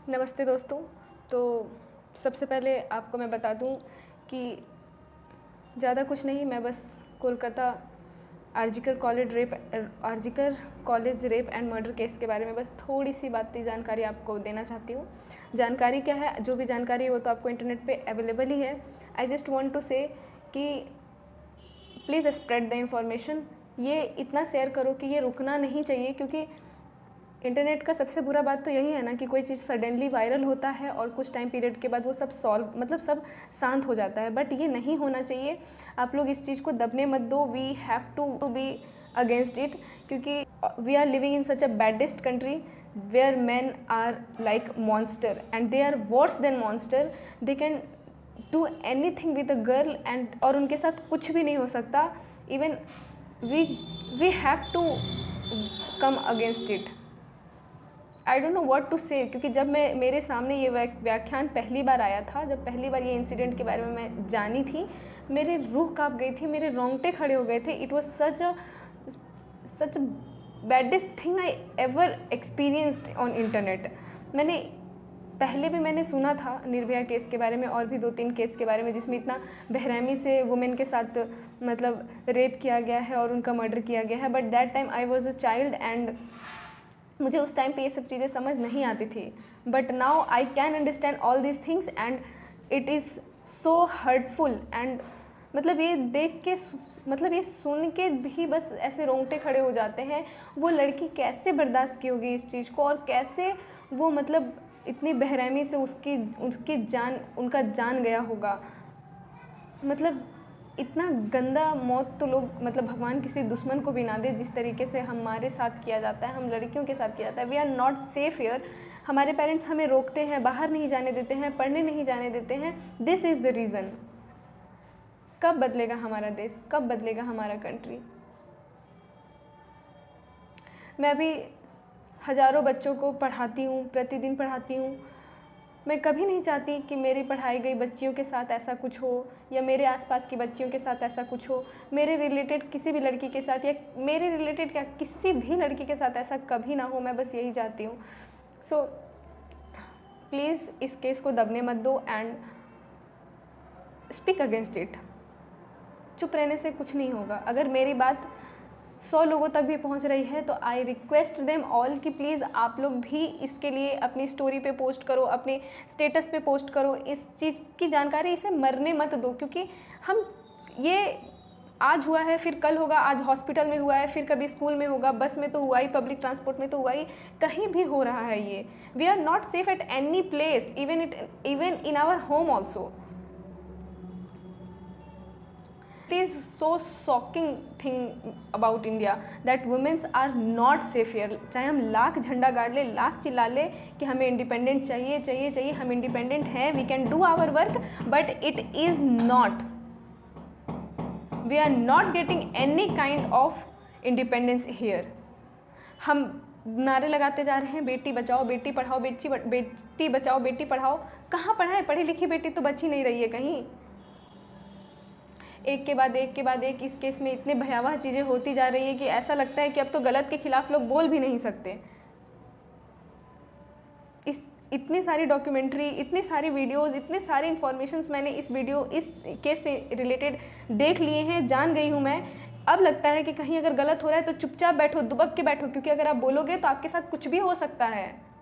नमस्ते दोस्तों। तो सबसे पहले आपको मैं बता दूं कि ज़्यादा कुछ नहीं, मैं बस Kolkata RG Kar college rape and murder case के बारे में बस थोड़ी सी बातें जानकारी आपको देना चाहती हूँ। जानकारी क्या है, जो भी जानकारी है वो तो आपको इंटरनेट पे अवेलेबल ही है। आई जस्ट वांट टू से कि प्लीज़ स्प्रेड द इंफॉर्मेशन। ये इतना शेयर करो कि ये रुकना नहीं चाहिए, क्योंकि इंटरनेट का सबसे बुरा बात तो यही है ना कि कोई चीज़ सडनली वायरल होता है और कुछ टाइम पीरियड के बाद वो सब सब शांत हो जाता है, बट ये नहीं होना चाहिए। आप लोग इस चीज़ को दबने मत दो। We have to be against it, क्योंकि we are living in such a baddest country where man are like monster and they are worse than monster. They can do anything with a girl and और उनके साथ कुछ भी नहीं हो सकता। Even we have to come against it. I don't know what to say, क्योंकि जब मेरे सामने ये व्याख्यान पहली बार आया था, जब पहली बार ये इंसिडेंट के बारे में मैं जानी थी, मेरी रूह काँप गई थी, मेरे रोंगटे खड़े हो गए थे। It was such baddest thing I ever experienced on internet. मैंने सुना था निर्भया केस के बारे में और भी 2-3 केस के बारे में, जिसमें इतना बेरहमी से वुमेन के साथ मतलब रेप किया गया है और उनका मर्डर किया गया है। But that time I was a child and मुझे उस टाइम पे ये सब चीज़ें समझ नहीं आती थी। But now I can understand all this things and it is so hurtful. And मतलब ये देख के मतलब ये सुन के भी बस ऐसे रोंगटे खड़े हो जाते हैं। वो लड़की कैसे बर्दाश्त की होगी इस चीज़ को, और कैसे वो मतलब इतनी बेरहमी से उनका जान गया होगा। मतलब इतना गंदा मौत तो लोग मतलब भगवान किसी दुश्मन को भी ना दे, जिस तरीके से हमारे साथ किया जाता है, हम लड़कियों के साथ किया जाता है। We are not safe here. हमारे पेरेंट्स हमें रोकते हैं, बाहर नहीं जाने देते हैं, पढ़ने नहीं जाने देते हैं। This is the reason. कब बदलेगा हमारा देश, कब बदलेगा हमारा कंट्री? मैं अभी हज़ारों बच्चों को पढ़ाती हूँ, प्रतिदिन पढ़ाती हूँ। मैं कभी नहीं चाहती कि मेरी पढ़ाई गई बच्चियों के साथ ऐसा कुछ हो, या मेरे आसपास की बच्चियों के साथ ऐसा कुछ हो, मेरे रिलेटेड किसी भी लड़की के साथ, या मेरे रिलेटेड क्या किसी भी लड़की के साथ ऐसा कभी ना हो। मैं बस यही चाहती हूँ। सो प्लीज़ इस केस को दबने मत दो एंड स्पीक अगेंस्ट इट। चुप रहने से कुछ नहीं होगा। अगर मेरी बात 100 लोगों तक भी पहुंच रही है तो आई रिक्वेस्ट देम ऑल कि प्लीज़ आप लोग भी इसके लिए अपनी स्टोरी पे पोस्ट करो, अपने स्टेटस पे पोस्ट करो। इस चीज़ की जानकारी इसे मरने मत दो, क्योंकि हम ये आज हुआ है फिर कल होगा, आज हॉस्पिटल में हुआ है फिर कभी स्कूल में होगा, बस में तो हुआ ही, पब्लिक ट्रांसपोर्ट में तो हुआ ही, कहीं भी हो रहा है ये। We are not safe at any place, even in our home also. It is so shocking thing about India that women are not safe here। चाहे हम लाख झंडा गाड़ ले, लाख चिल्ला ले कि हमें इंडिपेंडेंट चाहिए चाहिए चाहिए, हम इंडिपेंडेंट हैं, we can do our work, but it is not. We are not getting any kind of independence here. हम नारे लगाते जा रहे हैं, बेटी बचाओ बेटी पढ़ाओ, बेटी बचाओ बेटी पढ़ाओ। कहाँ पढ़ाए? पढ़ी लिखी बेटी तो बची नहीं रही है कहीं। एक के बाद एक इस केस में इतने भयावह चीज़ें होती जा रही है कि ऐसा लगता है कि अब तो गलत के खिलाफ लोग बोल भी नहीं सकते। इतनी सारी डॉक्यूमेंट्री, इतनी सारी वीडियोस, इतने सारे इन्फॉर्मेशंस मैंने इस केस से रिलेटेड देख लिए हैं, जान गई हूँ मैं। अब लगता है कि कहीं अगर गलत हो रहा है तो चुपचाप बैठो, दुबक के बैठो, क्योंकि अगर आप बोलोगे तो आपके साथ कुछ भी हो सकता है।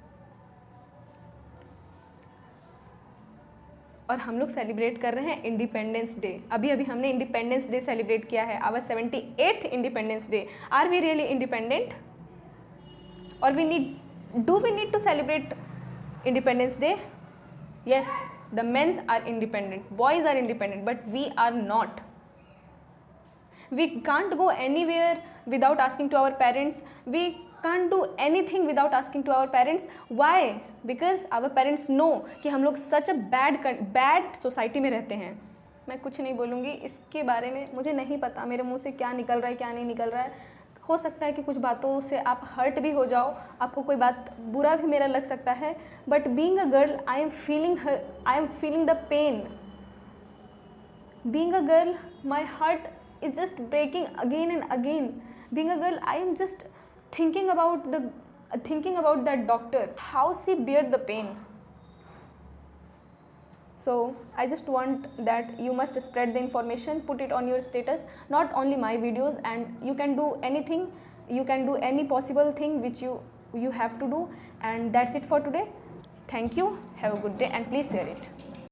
और हम लोग सेलिब्रेट कर रहे हैं इंडिपेंडेंस डे। अभी हमने इंडिपेंडेंस डे सेलिब्रेट किया है, our 78th independence day. Are we really independent? और we need to celebrate independence day? Yes, the men are independent, boys are independent, but we are not. We can't go anywhere without asking to our parents. We can't do anything without asking to our parents. Why? Because our parents know कि हम लोग such a bad society में रहते हैं। मैं कुछ नहीं बोलूँगी इसके बारे में, मुझे नहीं पता मेरे मुंह से क्या निकल रहा है क्या नहीं निकल रहा है। हो सकता है कि कुछ बातों से आप हर्ट भी हो जाओ, आपको कोई बात बुरा भी मेरा लग सकता है, but being a girl I am feeling the pain. Being a girl, my heart is just breaking again and again. Being a girl, I am just thinking about that doctor, how she bear the pain. So I just want that you must spread the information, put it on your status, not only my videos, and you can do anything, you can do any possible thing which you have to do. And that's it for today. Thank you, have a good day, and please share it.